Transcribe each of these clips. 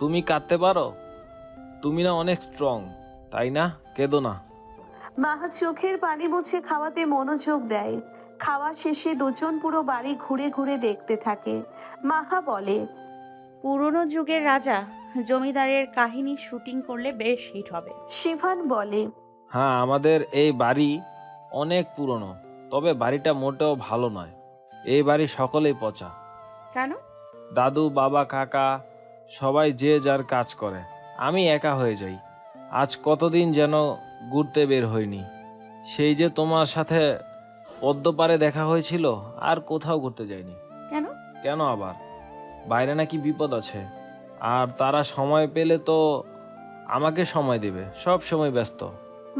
তুমি কাঁদতে পারো? তুমি না অনেক স্ট্রং, তাই না? কেঁদো না। মাহা চোখের পানি মুছে খাওয়াতে মনোযোগ দেয়। খাওয়া শেষে দুজন পুরো বাড়ি ঘুরে ঘুরে দেখতে থাকে। মাহা বলে, পুরনো যুগের রাজা জমিদারের কাহিনী শুটিং করলে বেশ হিট হবে। শিফান বলে, হ্যাঁ, আমাদের এই বাড়ি অনেক পুরনো, তবে বাড়িটা মোটেও ভালো নয়। এই বাড়ি সকলেই পচা। কেন? দাদু, বাবা, কাকা সবাই যে যার কাজ করে, আমি একা হয়ে যাই। আজ কতদিন যেন ঘুরতে বের হইনি। সেই যে তোমার সাথে পদ্মপাড়ে দেখা হয়েছিল, আর কোথাও ঘুরতে যাইনি। কেন? কেন আবার? বাইরে নাকি বিপদ আছে, আর তারা সময় পেলে তো আমাকে সময় দেবে। সব সময় ব্যস্ত।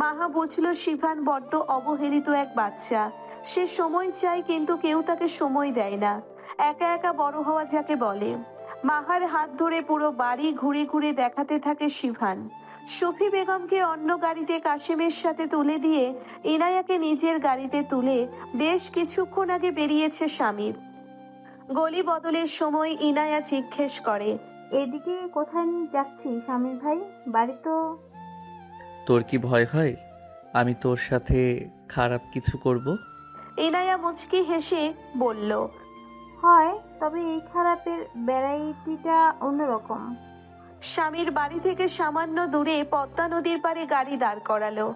মাহা বুঝল শিফান বড্ড অবহেলিত এক বাচ্চা। সে সময় চায় কিন্তু কেউ তাকে সময় দেয় না। একা একা বড় হওয়া যাকে বলে। মাহার হাত ধরে পুরো বাড়ি ঘুরে ঘুরে দেখাতে থাকে শিফান। শফি বেগমকে অন্য গাড়িতে কাশেমের সাথে তুলে দিয়ে ইনায়াকে নিজের গাড়িতে তুলে বেশ কিছুক্ষণ আগে বেরিয়েছে স্বামীর। গলি বদলের সময় ইনায়া জিজ্ঞেস করে, এদিকে কোথায় যাচ্ছি স্বামীর ভাই? বাড়ি তো। তোর কি ভয় হয় আমি তোর সাথে খারাপ কিছু করব? ইনায়া মুচকি হেসে বলল, হয়, তবে এই খারাপের ভ্যারাইটিটা অন্যরকম। স্বামীর বাড়ি থেকে সামান্য দূরে পদ্মা নদীর পাড়ে গাড়ি দাঁড় করালো।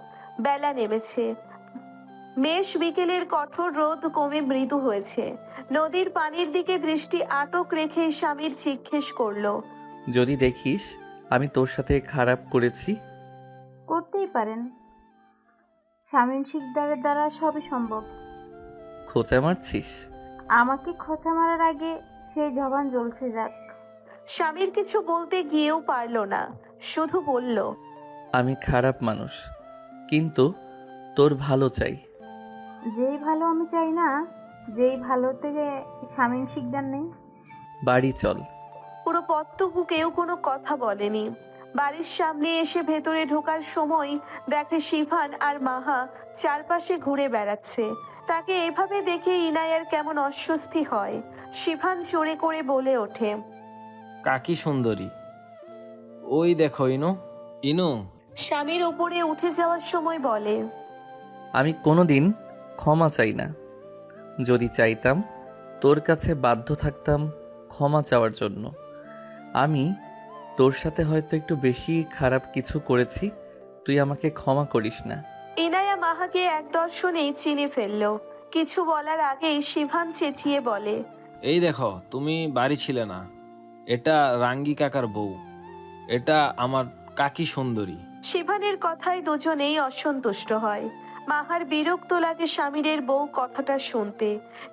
বেলা নেমেছে। মেষ বিকেলের কঠোর রোদ কমে মৃদু হয়েছে। নদীর পানির দিকে দৃষ্টি আটক রেখে স্বামীর জিজ্ঞেস করলো, যদি দেখিস আমি তোর সাথে খারাপ করেছি? করতেই পারেন, স্বামীন শিকদারের দ্বারা সবই সম্ভব। খোঁচা মারছিস? আমাকে খোঁচা মারার আগে সেই জবান জ্বলছে যাক। স্বামীর কিছু বলতে গিয়েও পারল না, শুধু বলল, আমি খারাপ মানুষ, কিন্তু তোর ভালো চাই। যেই ভালো আমি চাই না, যেই ভালোতে স্বামীন শিকদার নেই। বাড়ি চল। পুরো পথটুকু কেউ কোনো কথা বলেনি। বাড়ির সামনে এসে ভেতরে ঢোকার সময় দেখে শিফান আর মাহা চারপাশে ঘুরে বেড়াচ্ছে। তাকে এভাবে দেখে ইনায়ার কেমন অস্বস্তি হয়। শিফান জোরে করে বলে ওঠে, কাকি সুন্দরী, ওই দেখো ইনু। ইনু। স্বামীর ওপরে উঠে যাওয়ার সময় বলে, আমি কোনোদিন ক্ষমা চাই না। যদি চাইতাম তোর কাছে বাধ্য থাকতাম ক্ষমা চাওয়ার জন্য। আমি তোর সাথে হয়তো একটু বেশি খারাপ কিছু করেছি, তুই আমাকে ক্ষমা করিস না। ইনায়া মাহাকে এক দর্শনেই চিনে ফেললো। কিছু বলার আগেই শিফান চেঁচিয়ে বলে, এই দেখো, তুমি বাড়ি ছিলে না। এটা রাঙ্গি কাকার বউ। এটা আমার কাকি সুন্দরী। শিফানের কথায় দুজনেই অসন্তুষ্ট হয়। মাহার বিরক্ত লাগে স্বামীরের বউ কথাটা শুনতে,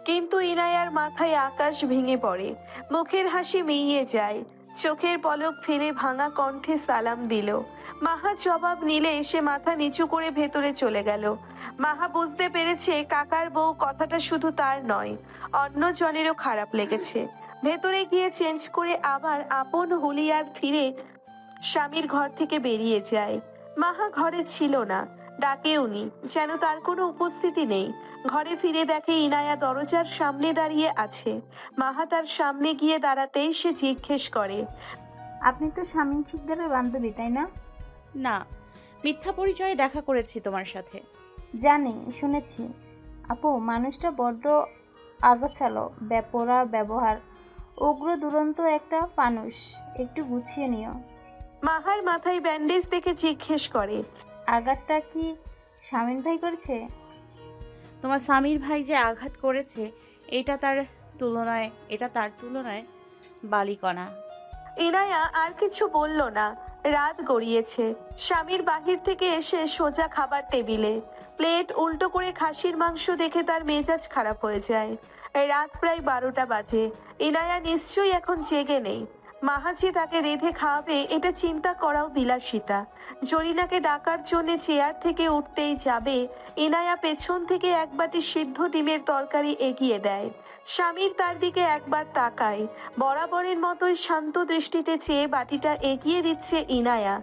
কিন্তু ইনায়ার মাথায় আকাশ ভেঙে পড়ে। মুখের হাসি মিইয়ে যায়। চোখের পলক ফেলে ভাঙা কণ্ঠে সালাম দিল। মাহা জবাব নিলে সে মাথা নিচু করে ভেতরে চলে গেল। মাহা বুঝতে পেরেছে কাকার বউ কথাটা শুধু তার নয়, অন্য জনেরও খারাপ লেগেছে। ভেতরে গিয়ে চেঞ্জ করে আবার আপন হুলিয়ার ফিরে স্বামীর ঘর থেকে বেরিয়ে যায়। মাহা ঘরে ছিল না, ডাকেওনি, যেন তার কোনো উপস্থিতি নেই। ঘরে ফিরে দেখে ইনায়া দরজার সামনে দাঁড়িয়ে আছে। মাহা তার সামনে গিয়ে দাঁড়াতেই সে জিজ্ঞেস করে, আপনি তো স্বামীন শিকদারের বান্ধবী, তাই না? না, মিথ্যা পরিচয়ে দেখা করেছি তোমার সাথে। জানি, শুনেছি। আপু, মানুষটা বড্ড আগোছালো, বেপরা ব্যবহার, উগ্র দুরন্ত একটা ফানুস। একটু গুছিয়ে নিও। মাহার মাথায় ব্যান্ডেজ দেখে জিজ্ঞেস করে, আঘাতটা কি স্বামীন ভাই করেছে? তোমার স্বামীর ভাই যে আঘাত করেছে এটা তার তুলনায় বালিকণা। ইনায়া আর কিছু বলল না। রাত গড়িয়েছে। স্বামীর বাহির থেকে এসে সোজা খাবার টেবিলে। প্লেট উল্টো করে খাসির মাংস দেখে তার মেজাজ খারাপ হয়ে যায়। রাত প্রায় 12টা বাজে। ইনায়া নিশ্চয়ই এখন জেগে নেই। মাহাজি তাকে রেঁধে খাওয়াবে এটা চিন্তা করাও বিলাসিতা। জরিনাকে ডাকার জন্য চেয়ার থেকে উঠতেই যাবে, ইনায়া পেছন থেকে এক বাটি সিদ্ধ ডিমের তরকারি এগিয়ে দেয়। স্বামীর তার দিকে একবার তাকায়। বরাবরের মতোই শান্ত দৃষ্টিতে চেয়ে বাটিটা এগিয়ে দিচ্ছে ইনায়া।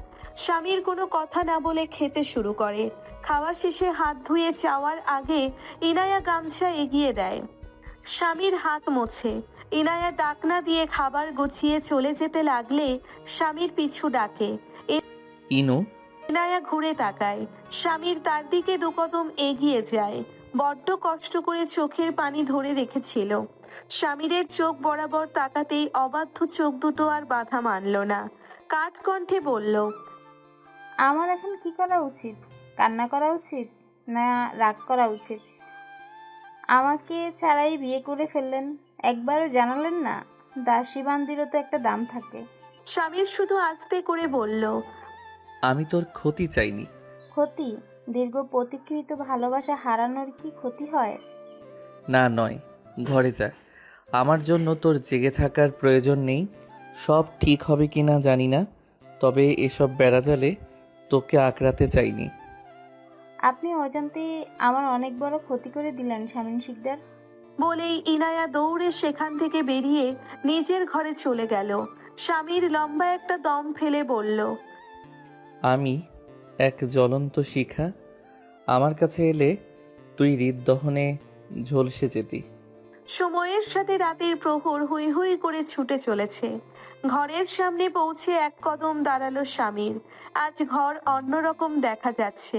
স্বামীর কোনো কথা না বলে খেতে শুরু করে। খাওয়া শেষে হাত ধুয়ে চাওয়ার আগে ইনায়া গামছা এগিয়ে দেয়। স্বামীর হাত মোছে। ইনায়া ডাকনা দিয়ে খাবার গুছিয়ে চলে যেতে লাগলে স্বামীর পিছু ডাকে। ইনু, ইনায়া ঘুরে তাকায়। স্বামীর তার দিকে দুকদম এগিয়ে যায়। বড্ড কষ্ট করে চোখের পানি ধরে রেখেছিল। স্বামীরের চোখ বরাবর তাকাতেই অবাধ্য চোখ দুটো আর বাধা মানল না। কাঠ কণ্ঠে বলল, আমার এখন কি করা উচিত? কান্না করা উচিত না রাগ করা উচিত? আমাকে ছাড়াই বিয়ে করে ফেললেন, একবারও জানালেন না? দাসী বান্দিরও তো একটা দাম থাকে। স্বামীর শুধু আস্তে করে বলল, আমি তোর ক্ষতি চাইনি। ক্ষতি? দীর্ঘ প্রতীক্ষিত ভালোবাসা হারানোর কি ক্ষতি হয়? না, নয়। ঘরে যা। আমার জন্য তোর জেগে থাকার প্রয়োজন নেই। সব ঠিক হবে কি না জানি না, তবে এসব বেড়াজালে তোকে আঁকড়াতে চাইনি। আপনি অজান্তে আমার অনেক বড় ক্ষতি করে দিলেন শামীম শিকদার। বলেই ইনায়া দৌড়ে সেখান থেকে বেরিয়ে নিজের ঘরে চলে গেল। স্বামীর লম্বা একটা দম ফেলে বলল, আমি এক জ্বলন্ত শিখা। আমার কাছে এলে তুই হৃদদহনে ঝলসে যেতি। সময়ের সাথে রাতের প্রহর হুই হুই করে ছুটে চলেছে। ঘরের সামনে পৌঁছে এক কদম দাঁড়ালো স্বামীর। আজ ঘর অন্যরকম দেখা যাচ্ছে।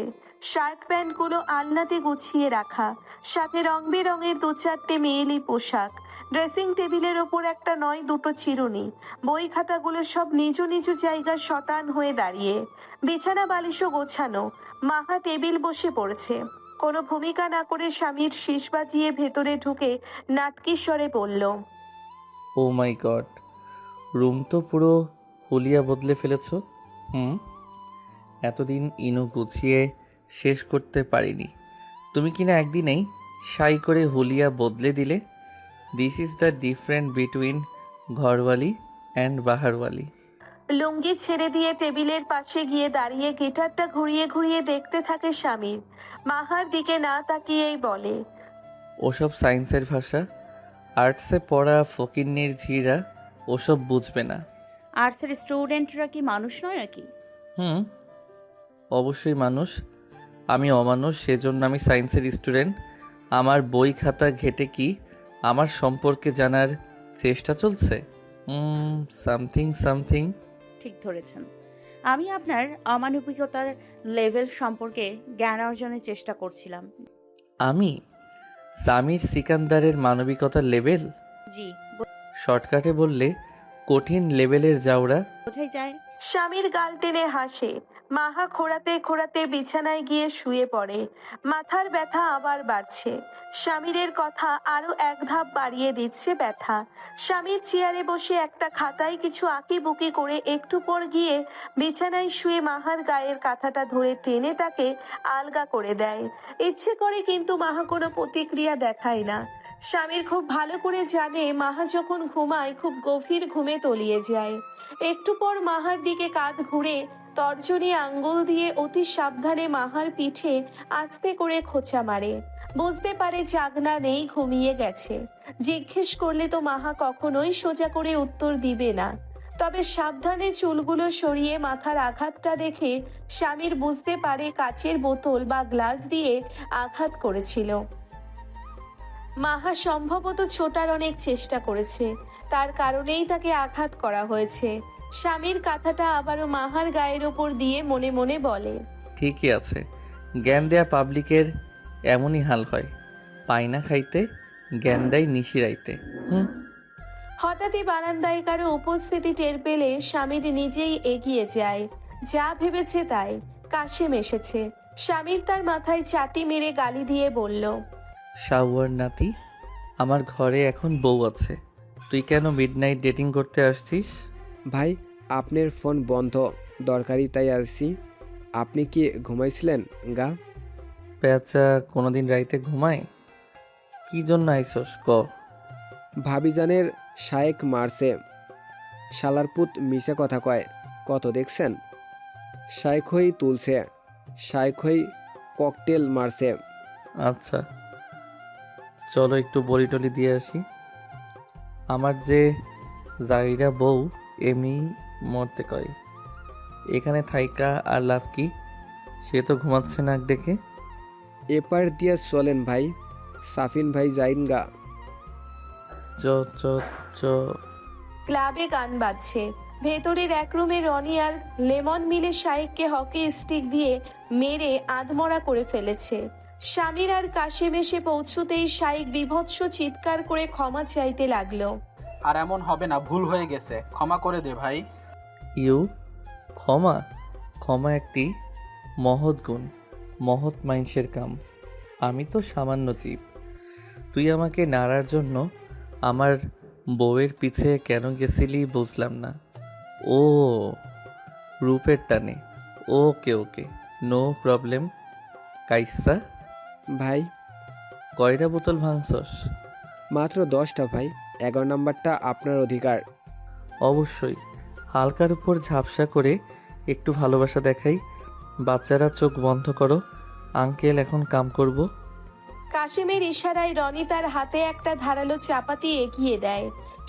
শার্ট প্যান্টগুলো আলনাতে গুছিয়ে রাখা, সাথে রং বেরঙের দু চারটে মেয়েলি পোশাক। ড্রেসিং টেবিলের ওপর একটা নয় দুটো চিরুনি। বই খাতাগুলো সব নিজ নিজ জায়গায় শটান হয়ে দাঁড়িয়ে। বিছানা বালিশও গোছানো। মাহা টেবিল বসে পড়েছে। কোনো ভূমিকা না করে স্বামীর শীষ বাজিয়ে ভেতরে ঢুকে নাটকি স্বরে বলল, ও মাই গড, রুম তো পুরো হুলিয়া বদলে ফেলেছো। এতদিন ইনু গুছিয়ে শেষ করতে পারিনি, তুমি কিনা একদিনেই সাই করে হুলিয়া বদলে দিলে। This is the different between ঘরওয়ালি অ্যান্ড বাহারওয়ালি। লুঙ্গি ছেড়ে দিয়ে টেবিলের পাশে গিয়ে দাঁড়িয়ে গিটারটা ঘুরিয়ে ঘুরিয়ে দেখতে থাকে স্বামীর। মাহার দিকে না তাকিয়েই বলে, ওসব সায়েন্সের ভাষা, আর্টসে পড়া ফকিন্নির ঝিরা ওসব বুঝবে না। আর্টসের স্টুডেন্টরা কি মানুষ নয় নাকি? অবশ্যই মানুষ। আমি অমানুষ, সেজন্য আমি সায়েন্সের স্টুডেন্ট। আমার বই খাতা ঘেটে কি আমার সম্পর্কে জানার চেষ্টা চলছে? Something something. ঠিক ধরেছেন। আমি আপনার অমানবিকতার লেভেল সম্পর্কে জ্ঞান অর্জনের চেষ্টা করছিলাম। আমি সামির সিকান্দারের মানবিকতার লেভেল? জি, শর্টকাটে বললে কঠিন লেভেলের জাউরা। বোঝাই যায়। স্বামীর গাল টেনে হাসে। মাহা খোঁড়াতে খোঁড়াতে বিছানায় গিয়ে শুয়ে পড়ে। মাথার ব্যথা আবার বাড়ছে। স্বামীরের কথা আরো এক ধাপ বাড়িয়ে দিচ্ছে ব্যথা। স্বামীর চেয়ারে বসে একটা খাতায় কিছু আঁকিবুকি করে একটু পর গিয়ে বিছানায় শুয়ে মাহার গায়ের কাঁথাটা ধরে টেনে তাকে আলগা করে দেয়। ইচ্ছে করে কিন্তু মাহা কোনো প্রতিক্রিয়া দেখায় না। স্বামীর খুব ভালো করে জানে মাহা যখন ঘুমায় খুব গভীর ঘুমে তলিয়ে যায়। একটু পর মাহার দিকে কাঁধ ঘুরে তর্জনী আঙ্গুল দিয়ে অতি সাবধানে মাহার পিঠে আস্তে করে খোঁচা মারে। বুঝতে পারে জাগনা নেই, ঘুমিয়ে গেছে। জিজ্ঞেস করলে তো মাহা কখনোই সোজা করে উত্তর দিবে না। তবে সাবধানে চুলগুলো সরিয়ে মাথার আঘাতটা দেখে স্বামীর বুঝতে পারে কাচের বোতল বা গ্লাস দিয়ে আঘাত করেছিল। মাহা সম্ভবত ছোটার অনেক চেষ্টা করেছে, তার কারণেই তাকে আঘাত করা হয়েছে। স্বামীর কাঁথাটা আবারও মাহার গায়ের ওপর দিয়ে মনে মনে বলে, ঠিকই আছে, জ্ঞান দেয়া পাবলিকের এমনই হাল হয়। পায়না খাইতে জ্ঞান দেয় নিশিরাইতে। হঠাৎই বারান্দায় কারো উপস্থিতি টের পেলে স্বামীর নিজেই এগিয়ে যায়। যা ভেবেছে তাই, কাশেম এসেছে। স্বামীর তার মাথায় চাটি মেরে গালি দিয়ে বলল, শাওয়ার নাতি, আমার ঘরে এখন বউ আছে, তুই কেন মিডনাইট ডেটিং করতে আসছিস? ভাই, আপনার ফোন বন্ধ, দরকারি তাই আসছি। আপনি কি ঘুমাইছিলেন গা? পেঁচা কোনোদিন রাইতে ঘুমায়? কি জন্য আইসস ক? ভাবিজানের শায়েক মারছে। শালার পুত মিশে কথা কয়, কত দেখছেন? শায়েক হই তুলছে, শায়েক হই ককটেল মারছে। আচ্ছা চলো একটু বলি টলি দিয়ে আসি। আমার যে জাইরা বউ এমনি মরতে কয়, এখানে থাইকা আর লাভ কি? সে তো ঘুমাচ্ছে নাক ডেকে। এপার দিয়ে চলেন ভাই, সাফিন ভাই যাইন গা। চ চ চ ক্লাবে গান বাজছে। ভেতরের এক রুমে রনি আর লেমন মিলে শাইককে হকি স্টিক দিয়ে মেরে আধমরা করে ফেলেছে। স্বামীর আর কাশেম এসে পৌঁছতেই শাইক বীভৎস চিৎকার করে ক্ষমা চাইতে লাগলো। আর এমন হবে না, ভুল হয়ে গেছে, ক্ষমা করে দে ভাই। ইউ ক্ষমা? ক্ষমা একটি মহৎ গুণ, মহৎ মাইন্সের কাম। আমি তো সামান্য জীব। তুই আমাকে নাড়ার জন্য আমার বউয়ের পিছে কেন গেছিলি বুঝলাম না। ও রূপের টানে, ওকে ওকে, নো প্রবলেম। কাইসা ভাই কয়টা বোতল ভাঙছস? মাত্র 10টা ভাই, 11 নাম্বারটা আপনার অধিকার। অবশ্যই। হালকার উপর ঝাপসা করে একটু ভালোবাসা দেখাই। বাচ্চারা চোখ বন্ধ করো, আঙ্কেল এখন কাম করব। কাশিমের ইশারায় রনি তার হাতে একটা ধারালো চাপাতি এগিয়ে দেয়।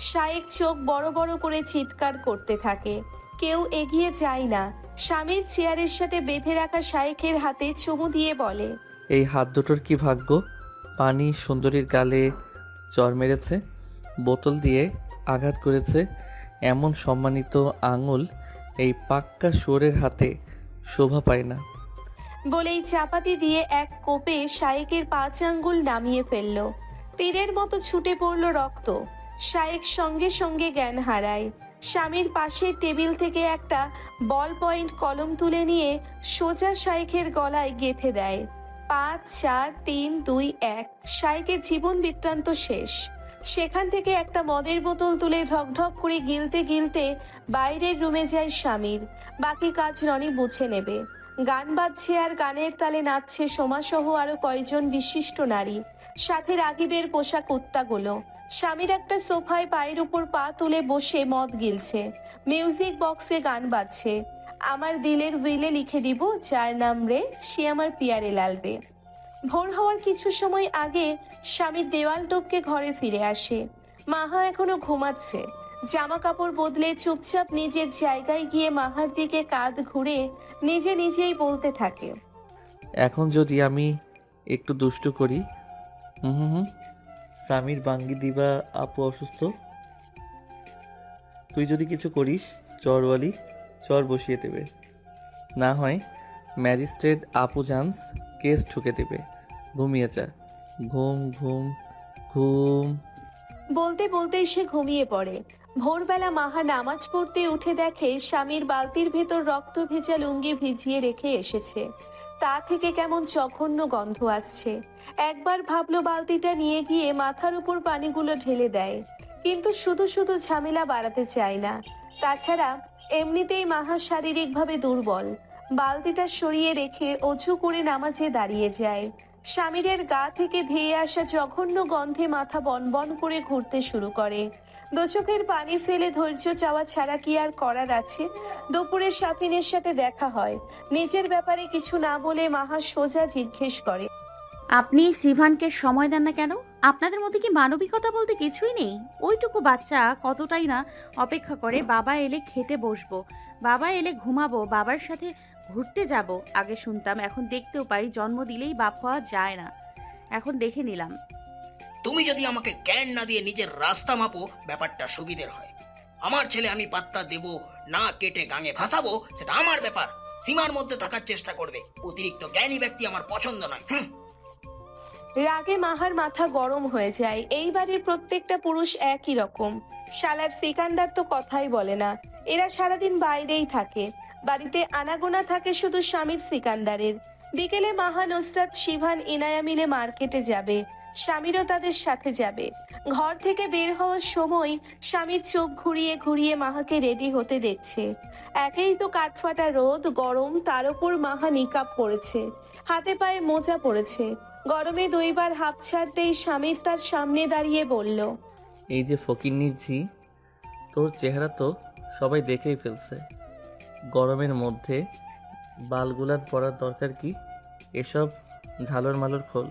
শাইক চোখ বড় বড় করে চিৎকার করতে থাকে। কেউ এগিয়ে যায় না। স্বামীর চেয়ারের সাথে বেঁধে রাখা শাইকের হাতে চুমু দিয়ে বলে, এই হাত দুটোর কি ভাগ্য! পানি সুন্দরীর গালে চর মেরেছে, বোতল দিয়ে আঘাত করেছে। এমন সম্মানিত আঙুল এই পাক্কা শুয়োরের হাতে শোভা পায় না। বলেই চাপাতি দিয়ে এক কোপে শাইকের 5 আঙ্গুল নামিয়ে ফেলল। তীরের মতো ছুটে পড়ল রক্ত। শাইক সঙ্গে সঙ্গে জ্ঞান হারায়। স্বামীর পাশের টেবিল থেকে একটা বল পয়েন্ট কলম তুলে নিয়ে সোজা শাইকের গলায় গেঁথে দেয়। 5 4 3 2 1। শাইকের জীবন বৃত্তান্ত শেষ। সেখান থেকে একটা মদের বোতল তুলে ঢকঢক করে গিলতে গিলতে বাইরের রুমে যায় স্বামীর। বাকি কাজ রনি বুঝে নেবে। গান বাজছে আর গানের তালে নাচছে সোমাসহ আরো কয়েকজন বিশিষ্ট নারী, সাথে রাগিবের পোষা কুত্তাগুলো। স্বামীর একটা সোফায় পায়ের উপর পা তুলে বসে মদ গিলছে। মিউজিক বক্সে গান বাজছে। আমার দিলের উইলে লিখে দিব, যার নাম রে সে আমার পিয়ারে লাল রে। ভোর হওয়ার কিছু সময় আগে স্বামীর দেওয়াল টপকে ঘরে ফিরে আসে। মাহা এখনো ঘুমাচ্ছে। জামা কাপড় বদলে চুপচাপ নিজের জায়গায় গিয়ে মাহার দিকে কাঁধ ঘুরে নিজে নিজেই বলতে থাকে, এখন যদি আমি একটু দুষ্টু করি, স্বামীর বাঙ্গি দিবা আপু অসুস্থ, তুই যদি কিছু করিস চরওয়ালি চর বসিয়ে দেবে, না হয় ম্যাজিস্ট্রেট আপু জান্স কেস ঠুকে দেবে। ঘুমিয়ে যা, ঘুম ঘুম ঘুম। বলতে বলতেই সে ঘুমিয়ে পড়ে। ভোরবেলা মাহা নামাজ পড়তে উঠে দেখে স্বামীর বালতির ভেতর রক্ত ভেজা লুঙ্গি ভিজিয়ে রেখে এসেছে। তা থেকে কেমন জঘন্য গন্ধ আসছে। একবার ভাবলো বালতিটা নিয়ে গিয়ে মাথার উপর পানিগুলো ঢেলে দেয়, কিন্তু শুধু শুধু ঝামেলা বাড়াতে চায় না। তাছাড়া এমনিতেই মাহা শারীরিকভাবে দুর্বল। বালতিটা সরিয়ে রেখে অজু করে নামাজে দাঁড়িয়ে যায়। স্বামীরের গা থেকে ধেয়ে আসা জঘন্য গন্ধে মাথা বনবন করে ঘুরতে শুরু করে। দু চোখের পানি ফেলে ধৈর্য চাওয়া ছাড়া কি আর করার আছে। দুপুরে শাফিনের সাথে দেখা হয়। নিজের ব্যাপারে কিছু না বলে মাহা সোজা জিজ্ঞেস করে, আপনি সিভানকে সময় দেন না কেন? আপনাদের মধ্যে কি মানবিকতা বলতে কিছুই নেই? ওইটুকু বাচ্চা কতটাই না অপেক্ষা করে বাবা এলে খেতে বসবো, বাবা এলে ঘুমাবো, বাবার সাথে ঘুরতে যাব। আগে শুনতাম, এখন দেখতেও পাই জন্ম দিলেই বাপ হওয়া যায় না। এখন দেখে নিলাম। তুমি যদি আমাকে জ্ঞান না দিয়ে নিজের রাস্তা মাপো, ব্যাপারটা সুবিধের হয়। আমার ছেলে আমি পাত্তা দেব না কেটে গাঙে ভাসাবো, সেটা আমার ব্যাপার। সীমার মধ্যে থাকার চেষ্টা করবে। অতিরিক্ত জ্ঞানী ব্যক্তি আমার পছন্দ নয়। রাগে মাহার মাথা গরম হয়ে যায়। এই বাড়ির প্রত্যেকটা পুরুষ একই রকম। শালার সিকান্দার তো কথাই বলে না। এরা সারাদিন বাইরেই থাকে। বাড়িতে আনাগোনা থাকে শুধু স্বামীর সিকান্দারের। বিকেলে মাহা, নুসরাত, শিভান, ইনায়া মিলে মার্কেটে যাবে। স্বামীরও তাদের সাথে যাবে। ঘর থেকে বের হওয়ার সময় স্বামীর চোখ ঘুরিয়ে ঘুরিয়ে মাহাকে রেডি হতে দেখছে। একেই তো কাঠফাটা রোদ, গরম, তার উপর মাহা নিকাব পরেছে, হাতে পায়ে মোজা পড়েছে। গরমে 2 বার হাঁপ ছাড়তেই স্বামীর তার সামনে দাঁড়িয়ে বলল, এই যে ফকিন্নির ঝি, তোর চেহারা তো সবাই দেখেই ফেলছে। গরমের মধ্যে বালগুলাত পরার দরকার কি? এসব ঝালর মালর খোল।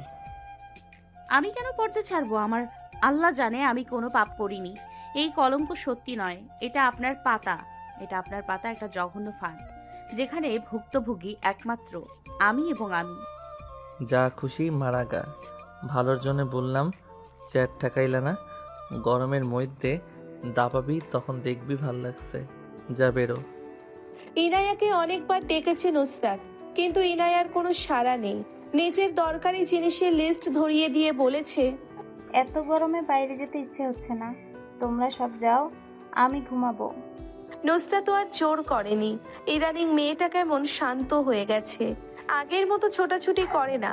আমি কেন পড়তে ছাড়বো? আমার আল্লাহ জানে আমি কোনো পাপ করিনি। এই কলঙ্ক সত্যি নয়। এটা আপনার পাতা, এটা আপনার পাতা একটা জঘন্য ফাঁদ, যেখানে ভুক্তভোগী একমাত্র আমি এবং আমি। যা খুশি মারা গা। ভালোর জন্য বললাম, চ্যাট ঠেকাইলা না। গরমের মধ্যে দাপাবি, তখন দেখবি ভাল লাগছে। যা বেরো। ইনায়াকে অনেকবার ডেকেছে নুসরাত, কিন্তু ইনায়ার কোনো সাড়া নেই। নিজের দরকারি জিনিসের লিস্ট ধরিয়ে দিয়ে বলেছে, এত গরমে বাইরে যেতে ইচ্ছে হচ্ছে না, তোমরা সব যাও, আমি ঘুমাবো। নুসরাত আর জোর করেনি। ইদানিং মেয়েটা কেমন শান্ত হয়ে গেছে, আগের মতো ছোটাছুটি করে না,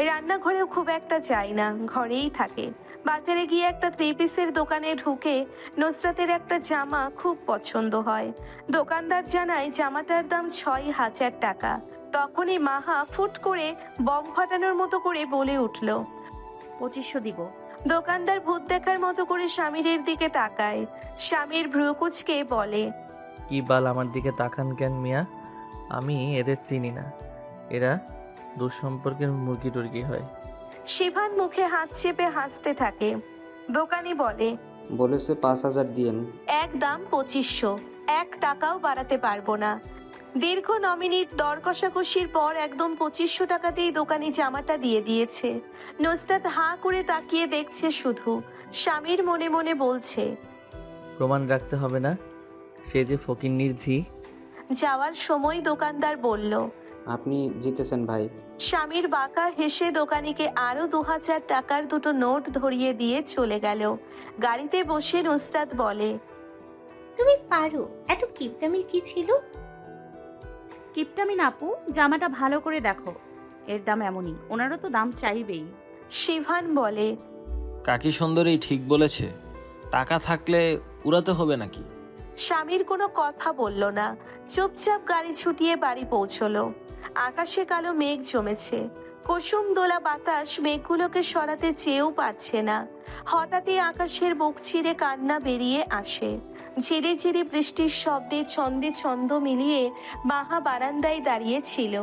রান্নাঘরেও খুব একটা যায় না, ঘরেই থাকে। বাজারে গিয়ে একটা 3 পিসের দোকানে ঢুকে নুসরাতের একটা জামা খুব পছন্দ হয়। দোকানদার জানায় জামাটার দাম 6,000 টাকা। তখনই মাহা ফুট করে বম ফাটানোর মতো করে বলে উঠল। 2500 দিব। দোকানদার ভূত দেখার মতো করে স্বামীর দিকে তাকায়। স্বামীর ভ্রুকুচকে বলে, কি বাল আমার দিকে তাকান কেন মিয়া? আমি এদের চিনি না, এরা দুঃসম্পর্কের মুরগি টুরগি হয়। শিভান মুখে হাত চেপে হাসতে থাকে। দোকানি বলে, বলেছে 5,000 দিয়েন। একদম 2500, 1 টাকাও বাড়াতে পারবো না। দীর্ঘ 9 মিনিট দর কষাকষির পর একদম 2500 টাকাতেই দোকানি জামাটা দিয়ে দিয়েছে। নুসরাত হাঁ করে তাকিয়ে দেখছে শুধু। স্বামীর মনে মনে বলছে, প্রমাণ রাখতে হবে না, সে যে ফকিন্নির ঝি। যাওয়ার সময় দোকানদার বলল, আপনি জিতেছেন ভাই। স্বামীর বাঁকা হেসে দোকানিকে আরো 2000 টাকার দুটো নোট ধরিয়ে দিয়ে চলে গেল। গাড়িতে বসে নুসরাত বলে, তুমি পারো, এত কিপটামির কি ছিল? কিপটামিন আপু, জামাটা ভালো করে দেখো, এর দাম এমনই, ওনারও তো দাম চাইবেই। শিভান বলে, কাকি সুন্দরী ঠিক বলেছে, টাকা থাকলে উড়াতে হবে নাকি? স্বামীর কোনো কথা বলল না, চুপচাপ গাড়ি ছুটিয়ে বাড়ি পৌঁছলো। আকাশে কালো মেঘ জমেছে, কুসুম দোলা বাতাস মেঘগুলোকে সরাতে চেয়েও পারছে না। হঠাৎই আকাশের বুক ছিঁড়ে কান্না বেরিয়ে আসে। ঝিরি ঝিরি বৃষ্টির শব্দে ছন্দে ছন্দ মিলিয়ে মাহা বারান্দায় দাঁড়িয়ে ছিল।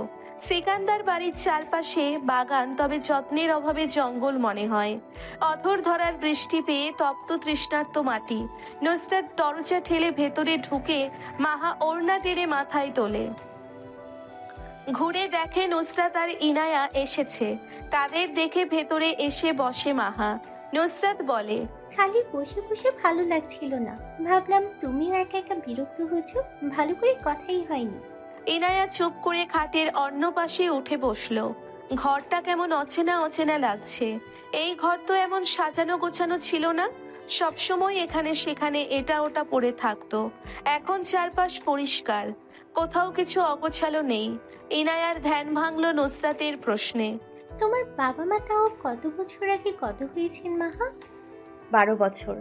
সিকান্দার বাড়ির চারপাশে বাগান, তবে যত্নের অভাবে জঙ্গল মনে হয়। অধর ধরার বৃষ্টি পেয়ে তপ্ত তৃষ্ণার্ত মাটি। নুসরাত দরজা ঠেলে ভেতরে ঢুকে মাহা ওড়না টেনে মাথায় তোলে। ঘুরে দেখে নুসরাত আর ইনায়া এসেছে। তাদের দেখে ভেতরে এসে বসে মাহা। নুসরাত বলে, খালি বসে বসে ভালো লাগছিল না, ভাবলাম তুমিও একা একা বিরক্ত হয়েছ, ভালো করে কথাই হয়নি। ইনায়া চুপ করে খাটের অন্য পাশে উঠে বসলো। ঘরটা কেমন অচেনা অচেনা লাগছে। এই ঘর তো এমন সাজানো গোছানো ছিল না, সবসময় এখানে সেখানে এটা ওটা পড়ে থাকতো। এখন চারপাশ পরিষ্কার, কোথাও কিছু অগোছালো নেই। ইনায়ার ধ্যান ভাঙলো নুসরাতের প্রশ্নে। তোমার বাবা মা তাও কত বছর আগে কত হয়েছেন মাহা? 12 বছর,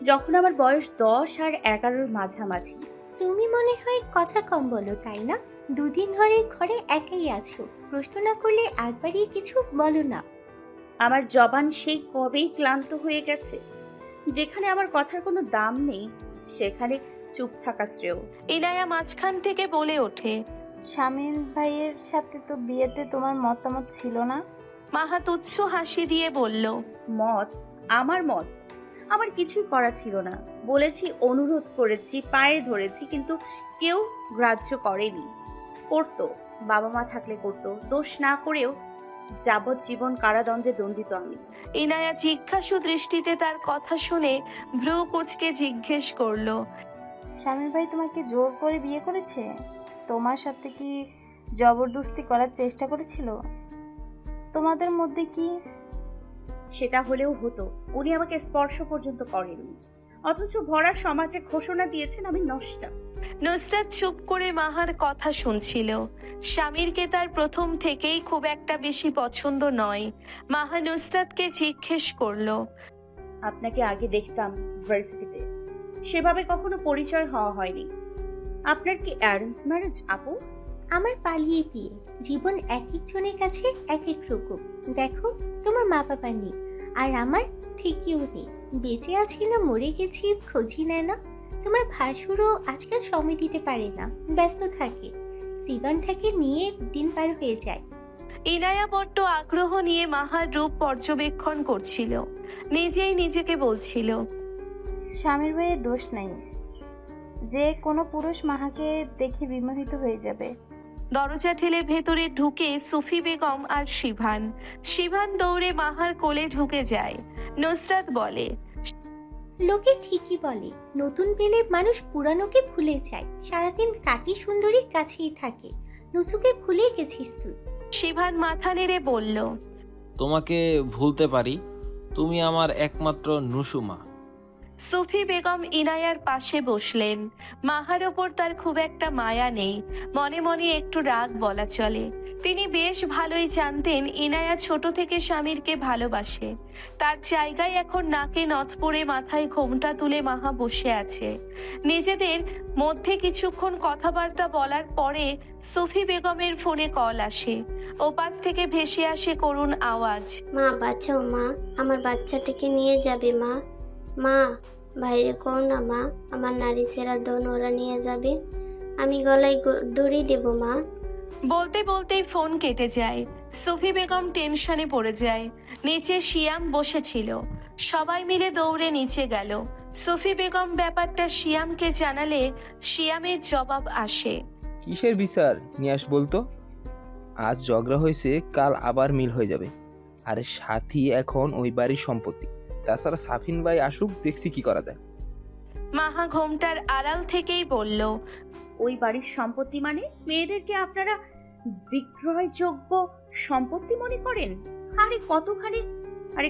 যখন আমার বয়স 10 আর 11-র মাঝামাঝি। তুমি মনে হয় কথা কম বলো, তাই না? 2 দিন ধরে ঘরে একাই আছো, প্রশ্ন না করলে আগ বাড়িয়ে কিছু বলো না। আমার জবান সেই কবেই ক্লান্ত হয়ে গেছে। যেখানে আমার কথার কোনো দাম নেই, সেখানে চুপ থাকা শ্রেয়। ইনায়া মাঝখান থেকে বলে ওঠে, স্বামীর ভাইয়ের সাথে তো বিয়েতে তোমার মতামত ছিল না? মাহা তুচ্ছ হাসি দিয়ে বলল, মত? আমার মত? আমার কিছুই করা ছিল না। বলেছি, অনুরোধ করেছি, পায়ে ধরেছি, কিন্তু কেউ গ্রাহ্য করেনি। করতো, বাবা মা থাকলে করতো, দোষ না করেও যাবজ্জীবন কারাদণ্ডে দণ্ডিত আমি। ইনায়া জিজ্ঞাসু দৃষ্টিতে তার কথা শুনে ভ্রু কুচকে জিজ্ঞেস করলো, স্বামীর ভাই তোমাকে জোর করে বিয়ে করেছে? তোমার সাথে কি জবরদস্তি করার চেষ্টা করেছিল? তোমাদের মধ্যে কি? সেটা হলেও হতো, উনি আমাকে স্পর্শ পর্যন্ত করেননি, অথচ ভরা সমাজে ঘোষণা দিয়েছেন আমি নষ্টা। নুসরাত চুপ করে মাহার কথা শুনছিল। স্বামীরকে তার প্রথম থেকেই খুব একটা বেশি পছন্দ নয়। মাহা নুসরাতকে জিজ্ঞেস করলো, আপনাকে আগে দেখতাম ভার্সিটিতে, সেভাবে কখনো পরিচয় হওয়া হয়নি। আপনার কি অ্যারেঞ্জ ম্যারেজ আপু? আমার পালিয়ে বিয়ে, জীবন এক একজনের কাছে এক এক রকম। দেখো, তোমার মা বাবা নেই, আর আমার থেকেও নেই। বেঁচে আছি না মরে গেছি খোঁজই নেয় না। তোমার ভাসুরও আজকাল সময় দিতে পারে না, ব্যস্ত থাকে। সিভানটাকে নিয়ে দিন পার হয়ে যায়। ইনায়া বড্ড আগ্রহ নিয়ে মাহার রূপ পর্যবেক্ষণ করছিল। নিজেই নিজেকে বলছিল, স্বামীর ভাইয়ের দোষ নাই, যে কোনো পুরুষ মাহাকে দেখে বিমোহিত হয়ে যাবে। দরজা ঠেলে ভেতরে ঢুকে সুফি বেগম আর শিভান দৌড়ে মাহার কোলে ঢুকে যায়। নুসরাত বলে, লোকে ঠিকই বলে নতুন পেলে মানুষ পুরানোকে ভুলে যায়, সারাদিন কাটি সুন্দরীর কাছেই থাকে। নুসুকে ভুলে গেছিস তুই। শিভান মাথা নেড়ে বলল, তোমাকে ভুলতে পারি, তুমি আমার একমাত্র নুসুমা। সুফি বেগম ইনায়ার পাশে বসলেন। মাহার ওপর তার খুব একটা মায়া নেই, মনে মনে একটু রাগ বলা চলে। তিনি বেশ ভালোই জানতেন ইনায়া ছোট থেকে স্বামীরকে ভালোবাসে। তার জায়গায় এখন নাকে নথ পড়ে মাথায় ঘোমটা তুলে মাহা বসে আছে। নিজেদের মধ্যে কিছুক্ষণ কথাবার্তা বলার পরে সুফি বেগমের ফোনে কল আসে। ওপাশ থেকে ভেসে আসে করুণ আওয়াজ, মা বাঁচাও মা, আমার বাচ্চাটাকে নিয়ে যাবে মা। মা বাইরে কও না মা, আমার নারী সেরা দন ওরা নিয়ে যাবে, আমি গলায় দড়ি দেব মা। বলতে বলতেই ফোন কেটে যায়। সুফি বেগম টেনশনে পড়ে যায়। নিচে শিয়াম বসেছিল। সবাই মিলে দৌড়ে নিচে গেল। সুফি বেগম ব্যাপারটা শিয়ামকে জানালে শিয়ামের জবাব আসে, কিসের বিচার নিয়ে আস বলতো? আজ ঝগড়া হয়েছে, কাল আবার মিল হয়ে যাবে। আরে সাথী এখন ওই বাড়ির সম্পত্তি, তাছাড়া সাফিন ভাই আসুক, দেখছি কি করা যায়। মাহা ঘোমটার আড়াল থেকেই বলল, ওই বাড়ির সম্পত্তি মানে মেয়েদেরকে আপনারা বিক্রয়যোগ্য সম্পত্তি মনে করেন?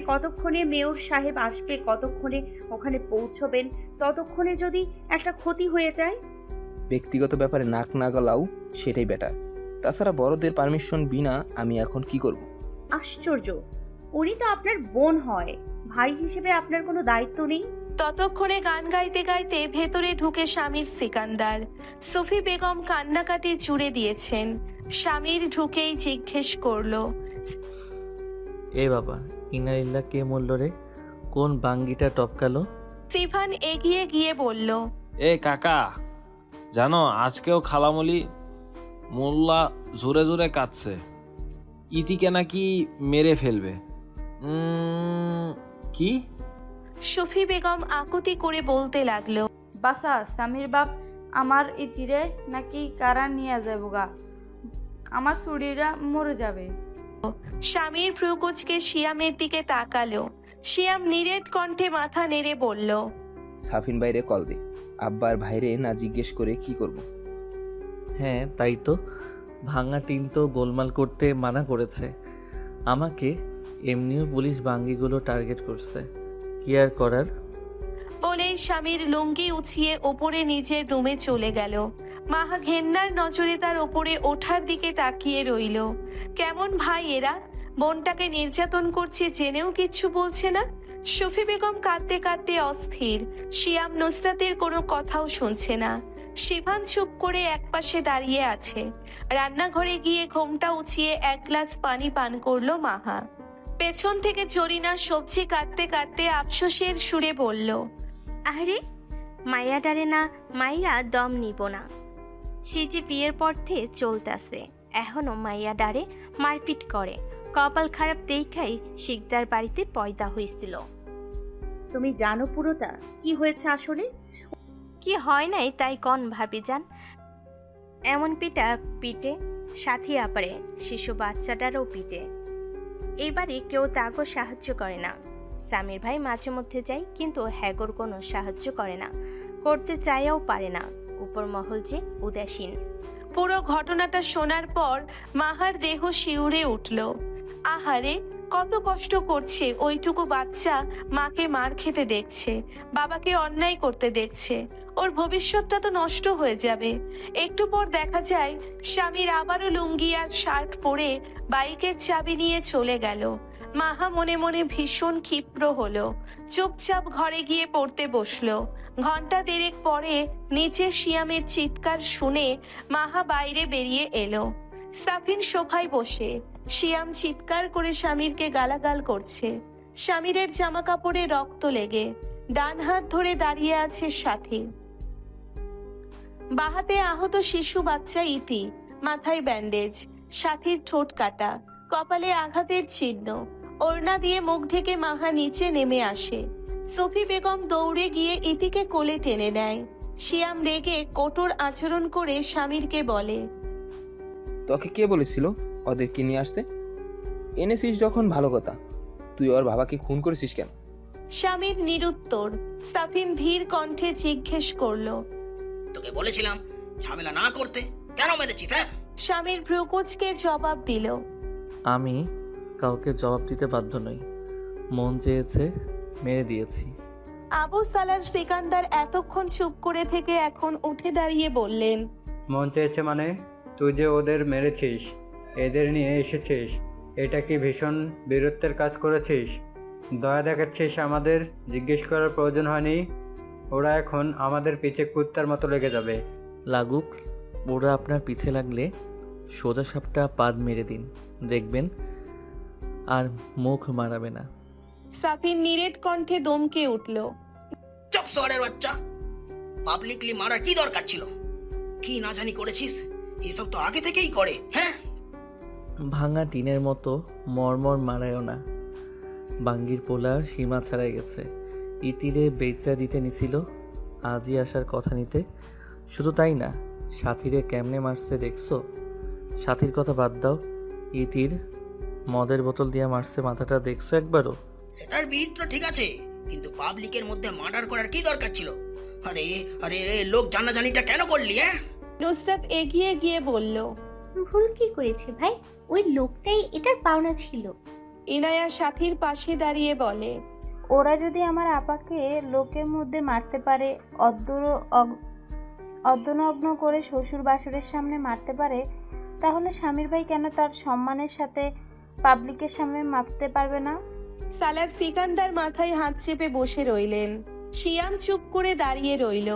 কতক্ষণে মেয়র সাহেব আসবে, কতক্ষণে ওখানে পৌঁছবেন, ততক্ষণে যদি একটা ক্ষতি হয়ে যায়? ব্যক্তিগত ব্যাপারে নাক না গলাও সেটাই বেটার। তাছাড়া বড়দের পারমিশন বিনা আমি এখন কি করব? আশ্চর্য, উনি তো আপনার বোন হয়, ভাই হিসেবে আপনার কোনো দায়িত্ব নেই? ততক্ষণে গান গাইতে গাইতে ভেতরে ঢুকে স্বামীর সিকান্দার। সুফি বেগম কান্নাকাটি জুড়ে দিয়েছেন। স্বামীর ঢুকেই জিজ্ঞেস করলো, এ বাবা, ইনাইল্লা কে মরল রে? কোন বাঙ্গিটা টপকালো? সিভান এগিয়ে গিয়ে বলল, এ কাকা, জানো আজকেও খালামুলি মোল্লা জোরে জোরে কাঁদছে, ইতিকে নাকি মেরে ফেলবে। কি? সুফি বেগম আকুতি করে বলতে লাগলো, বাসা স্বামীর বাপ আমার ইতিরে নাকি কারা নিয়ে যাবগা, আমার চুড়িরা মরে যাবে। স্বামীর ভ্রুকুচকে শিয়ামের দিকে তাকালো। শিয়াম নিরেট কণ্ঠে মাথা নেড়ে বলল, সাফিন বাইরে কল দে, আব্বার ভাইরে না জিজ্ঞেস করে কি করব? হ্যাঁ তাই তো, ভাঙা টিন তো গোলমাল করতে মানা করেছে আমাকে। এমনিও পুলিশ বাঙ্গিগুলো টার্গেট করছে, কি আর করার। বলেই স্বামীর লুঙ্গি উছিয়ে ওপরে নিজের রুমে চলে গেল। মাহা ঘেন্নার নজরে তার ওপরে ওঠার দিকে তাকিয়ে রইল। কেমন ভাই এরা, বোনটাকে নির্যাতন করছে জেনেও কিচ্ছু বলছে না। সুফি বেগম কাঁদতে কাঁদতে অস্থির। শিয়াম নুসরাতের কোনো কথাও শুনছে না। শিভান চুপ করে একপাশে দাঁড়িয়ে আছে। রান্নাঘরে গিয়ে ঘোমটা উঁচিয়ে এক গ্লাস পানি পান করলো মাহা। পেছন থেকে জরিনা সবজি কাটতে কাটতে আফসোসের সুরে বলল, আরে মাইয়া ডারে না, মাইয়া দম নিব না। সে যে বিয়ের পর থেকে চলতেছে, এখনো মাইয়া ডারে মারপিট করে। কপাল খারাপ দেখাই শিকদার বাড়িতে পয়দা হয়েছিল। তুমি জানো পুরোটা কি হয়েছে আসলে? কি হয় নাই তাই কন ভাবি যান, এমন পিটা পিটে সাথী আপারে শিশু বাচ্চাটারও পিটে। এবারে কেউ তাকেও সাহায্য করে না। সামির ভাই মাঝে মধ্যে যায়, কিন্তু হ্যাগোর কোনো সাহায্য করে না, করতে চাইও পারে না। উপর মহল যে উদাসীন। পুরো ঘটনাটা শোনার পর মাহার দেহ শিউরে উঠল। আহারে, কত কষ্ট করছে ওইটুকু বাচ্চা, মাকে মার খেতে দেখছে, বাবাকে অন্যায় করতে দেখছে। ওর ভবিষ্যৎটা তো নষ্ট হয়ে যাবে। একটু পর দেখা যায় স্বামীর আবারও লুঙ্গি আর শার্ট পরে বাইকের চাবি নিয়ে চলে গেল। মাহা মনে মনে ভীষণ ক্ষিপ্র হলো। চুপচাপ ঘরে গিয়ে পড়তে বসলো। ঘন্টা দেড়েক পরে নিচে শিয়ামের চিৎকার শুনে মাহা বাইরে বেরিয়ে এলো। সাফিন সোফায় বসে শিয়াম চিৎকার করে স্বামীরকে গালাগাল করছে। স্বামীরের জামা কাপড়ে রক্ত লেগে। ডান হাত ধরে দাঁড়িয়ে আছে সাথী। বাহাতে আহত শিশু বাচ্চা ইতি, মাথায় ব্যান্ডেজ, সাথীর ঠোঁট কাটা, কপালে আঘাতের চিহ্ন। ওড়না দিয়ে মুখ ঢেকে মাহা নিচে নেমে আসে। সুফি বেগম দৌড়ে গিয়ে ইতিকে কোলে টেনে নেয়। শিয়াম রেগে কঠোর আচরণ করে স্বামীরকে বলে, তোকে কে বলেছিল ওদেরকে নিয়ে আসতে? এনেছিস যখন ভালো কথা, তুই ওর বাবাকে খুন করেছিস কেন? স্বামীর নিরুত্তর। সাফিন ধীর কণ্ঠে জিজ্ঞেস করলো, তোকে বলেছিলাম ঝামেলা না করতে, কেন মেরেছিস হ্যাঁ? স্বামীর ভ্রুকুচকে জবাব দিল, আমি কাউকে জবাব দিতে বাধ্য নই, মন চেয়েছে মেরে দিয়েছি। আবু সালার সিকান্দার এতক্ষণ চুপ করে থেকে এখন উঠে দাঁড়িয়ে বললেন, মন চেয়েছে মানে? তুই যে ওদের মেরেছিস, এদের নিয়ে এসেছিস, এটা কি ভীষণ বীরত্বের কাজ করেছিস? দয়া দেখাচ্ছিস আমাদের? জিজ্ঞেস করার প্রয়োজন হয়নি। ওরা এখন আমাদের পিছে কুত্তার মতো লেগে যাবে। লাগুক, ওরা আপনার পিছে লাগলে সোজা সাপটা পাদ মেরে দিন, দেখবেন আর মুখ মারাবে না। সাফিন নিরেট কণ্ঠে দমকে উঠল, চুপ শহরের বাচ্চা! পাবলিকলি মারার কি দরকার ছিল? কি না জানি করেছিস, এসব তো আগে থেকেই করে। হ্যাঁ, ভাঙা টিনের মতো মরমর মারায়ও না। বাঙ্গির পোলা সীমা ছাড়াই গেছে, ইতিরে বেচা দিতে নিছিল, আজই আসার কথা নিতে। শুধু তাই না, সাথীরে কেমনে মারছে দেখছো? সাথীর কথা বাদ দাও, ইতির মদের বোতল দিয়ে মারছে মাথাটা দেখছো একবারও? সেটার বিহিত ঠিক আছে, কিন্তু পাবলিকের মধ্যে মার্ডার করার কি দরকার ছিল? আরে আরে, লোক জানাজানিটা কেন করলি? হ্যাঁ, নুসরাত এগিয়ে গিয়ে বলল, ভুল কি করেছে ভাই? ওই লোকটাই এটার পাওনা ছিল। ইনায়া সাথীর পাশে দাঁড়িয়ে বলে, ওরা যদি আমার আপাকে লোকের মধ্যে মারতে পারে, অর্ধনগ্ন করে শ্বশুর বাসুরের সামনে মারতে পারে, তাহলে স্বামীর ভাই কেন তার সম্মানের সাথে পাবলিকের সামনে মারতে পারবে না? সালার সিকান্দার মাথায় হাত চেপে বসে রইলেন। শিয়াম চুপ করে দাঁড়িয়ে রইল।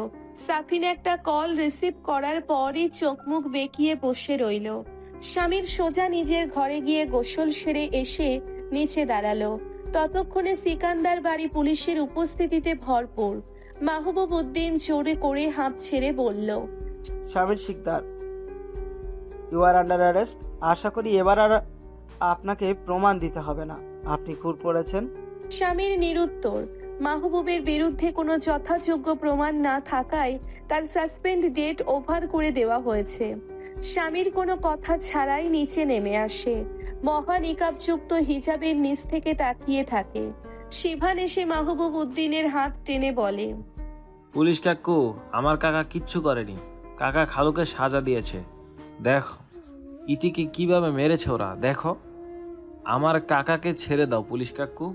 সাফিন একটা কল রিসিভ করার পরই চোখ মুখ বেঁকিয়ে বসে রইল। স্বামীর সোজা নিজের ঘরে গিয়ে গোসল সেরে এসে নিচে দাঁড়ালো। ততক্ষণে সিকান্দার বাড়ি পুলিশের উপস্থিতিতে ভরপুর। মাহবুব উদ্দিন জোরে করে হাঁপ ছেড়ে বলল, Shamir Sikdar, you are under arrest. আশা করি এবার আর আপনাকে প্রমাণ দিতে হবে না, আপনি খুন করেছেন। স্বামীর নিরুত্তর। মাহবুবের বিরুদ্ধে কোনো যথাযোগ্য প্রমাণ না থাকায় তার সাসপেন্ড ডেট ওভার করে দেওয়া হয়েছে। স্বামীর কোনো কথা ছাড়াই নিচে নেমে আসে। মহা নিকাবযুক্ত হিজাবের নিচ থেকে তাকিয়ে থাকে। শিভান এসে মাহবুব উদ্দিনের হাত টেনে বলে, পুলিশ কাকু, আমার কাকা কিচ্ছু করেনি, কাকা খালুকে সাজা দিয়েছে। দেখো ইতিকে কিভাবে মেরেছে ওরা, দেখো। আমার কাকাকে ছেড়ে দাও পুলিশ কাকু।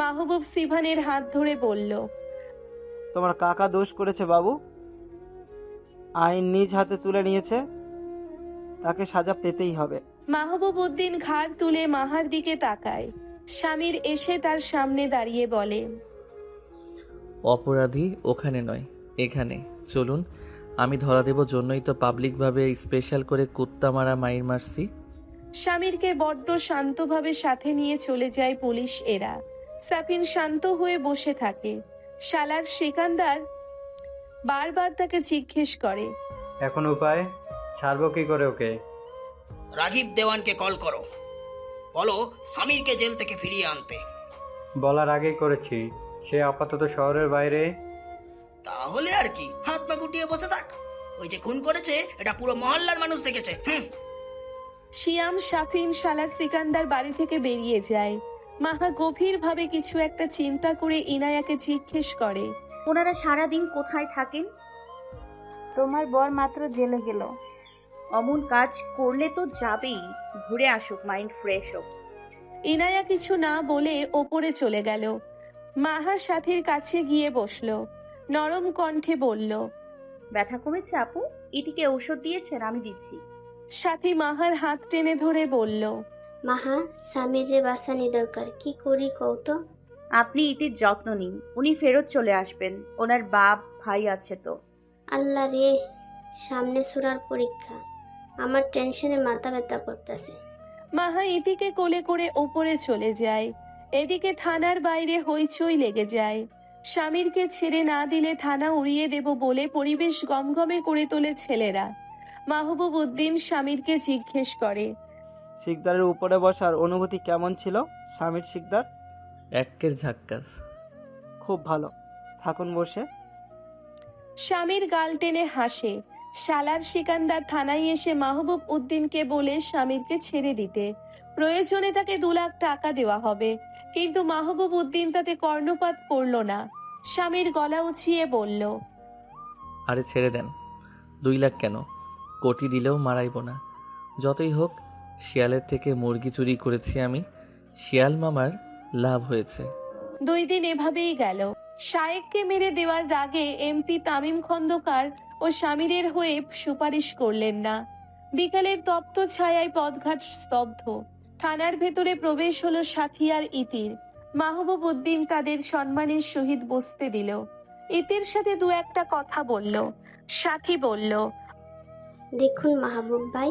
মাহবুব শিভানের হাত ধরে বলল, তোমার কাকা দোষ করেছে বাবু, আইন নিজ হাতে তুলে নিয়েছে, তাকে সাজা পেতেই হবে। মাহবুব উদ্দিন ঘাড় তুলে মাহার দিকে তাকায়। স্বামীর এসে তার সামনে দাঁড়িয়ে বলে, অপরাধী ওখানে নয়, এখানে চলুন, আমি ধরা দেব জন্যই তো পাবলিকভাবে স্পেশাল করে কুত্তা মারা মাইর মারছি। স্বামীরকে বড্ড শান্তভাবে সাথে নিয়ে চলে যায় পুলিশ এরা। সাফিন শান্ত হয়ে বসে থাকে। শালার সিকান্দার বারবার তাকে জিজ্ঞেস করে, এখন উপায়? ছাড়বো কি করে ওকে? রাগিব দেওয়ানকে কল করো, বলো সামিরকে জেল থেকে ফিরিয়ে আনতে। বলার আগেই করেছি, সে আপাতত শহরের বাইরে। তাহলে আর কি, হাত পা গুটিয়ে বসে থাক। ওই যে খুন করেছে এটা পুরো মহল্লার মানুষ দেখেছে। শিয়াম সাফিন শালার সিকান্দার বাড়ি থেকে বেরিয়ে যায়। মাহা গভীরভাবে কিছু একটা চিন্তা করে ইনায়াকে জিজ্ঞেস করে, ওনারা সারাদিন কোথায় থাকেন? তোমার বর মাত্র জেলে গেল। অমন কাজ করলে তো যাবেই, ঘুরে আসুক, মাইন্ড ফ্রেশ হোক। ইনায়া কিছু না বলে ওপরে চলে গেল। মাহা সাথীর কাছে গিয়ে বসলো। নরম কণ্ঠে বলল, ব্যথা কমেছে আপু? ইটিকে ঔষধ দিয়েছেন? আমি দিচ্ছি। সাথী মাহার হাত টেনে ধরে বলল, মাহা, স্বামীর বাসানি দরকার, কি করি কও তো? আপনি ইতির যত্ন নিন, উনি ফেরত চলে আসবেন, ওনার বাপ ভাই আছে তো। আল্লাহ রে, সামনে সুরার পরীক্ষা, আমার টেনশনে মাথা ব্যথা করতেছে। মাহা ইতিকে কোলে করে ওপরে চলে যায়। এদিকে থানার বাইরে হইচই লেগে যায়। স্বামীরকে ছেড়ে না দিলে থানা উড়িয়ে দেব বলে পরিবেশ গমগমে করে তোলে ছেলেরা। মাহবুব উদ্দিন স্বামীরকে জিজ্ঞেস করে, শিকদারের উপরে বসার অনুভূতি কেমন ছিল শামির শিকদার? একের ঝাক্কাস। খুব ভালো, থাকুন বসে। স্বামীর গাল টেনে হাসে। শালার সিকান্দার থানায় এসে মাহবুব উদ্দিনকে বলে স্বামীরকে ছেড়ে দিতে। প্রয়োজনে তাকে 2 লাখ টাকা দেওয়া হবে। কিন্তু মাহবুব উদ্দিন তাতে কর্ণপাত করল না। স্বামীর গলা উঁচিয়ে বলল, আরে ছেড়ে দেন, 2 লাখ কেন, কোটি দিলেও মারাইব না। যতই হোক শিয়ালের থেকে মুরগি চুরি করেছি আমি, শিয়াল মামার লাভ হয়েছে। 2 দিন এভাবেই গেল। শায়েককে মেরে দেওয়ার রাগে এমপি তামিম খন্দকার ও স্বামীরের হয়ে সুপারিশ করলেন না। বিকালের তপ্ত ছায়ায় পথঘাট স্তব্ধ। থানার ভেতরে প্রবেশ হলো সাথী আর ইতির। মাহবুব উদ্দিন তাদের সম্মানের সহিত বসতে দিল। ইতির সাথে 2-1টা কথা বলল। সাথী বলল, দেখুন মাহবুব ভাই,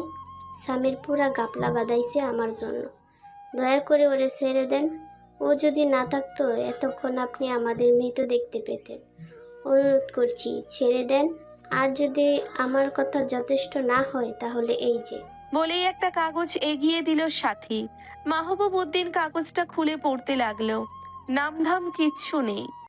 স্বামীর পুরা গাপলা বাঁধাইছে আমার জন্য। দয়া করে ওরে ছেড়ে দেন। ও যদি না থাকতো এতক্ষণ আপনি আমাদের মৃত দেখতে পেতেন। অনুরোধ করছি ছেড়ে দেন। আর যদি আমার কথা যথেষ্ট না হয় তাহলে এই যে। বলেই একটা কাগজ এগিয়ে দিল সাথী। মাহবুব উদ্দিন কাগজটা খুলে পড়তে লাগলো। নামধাম কিচ্ছু নেই।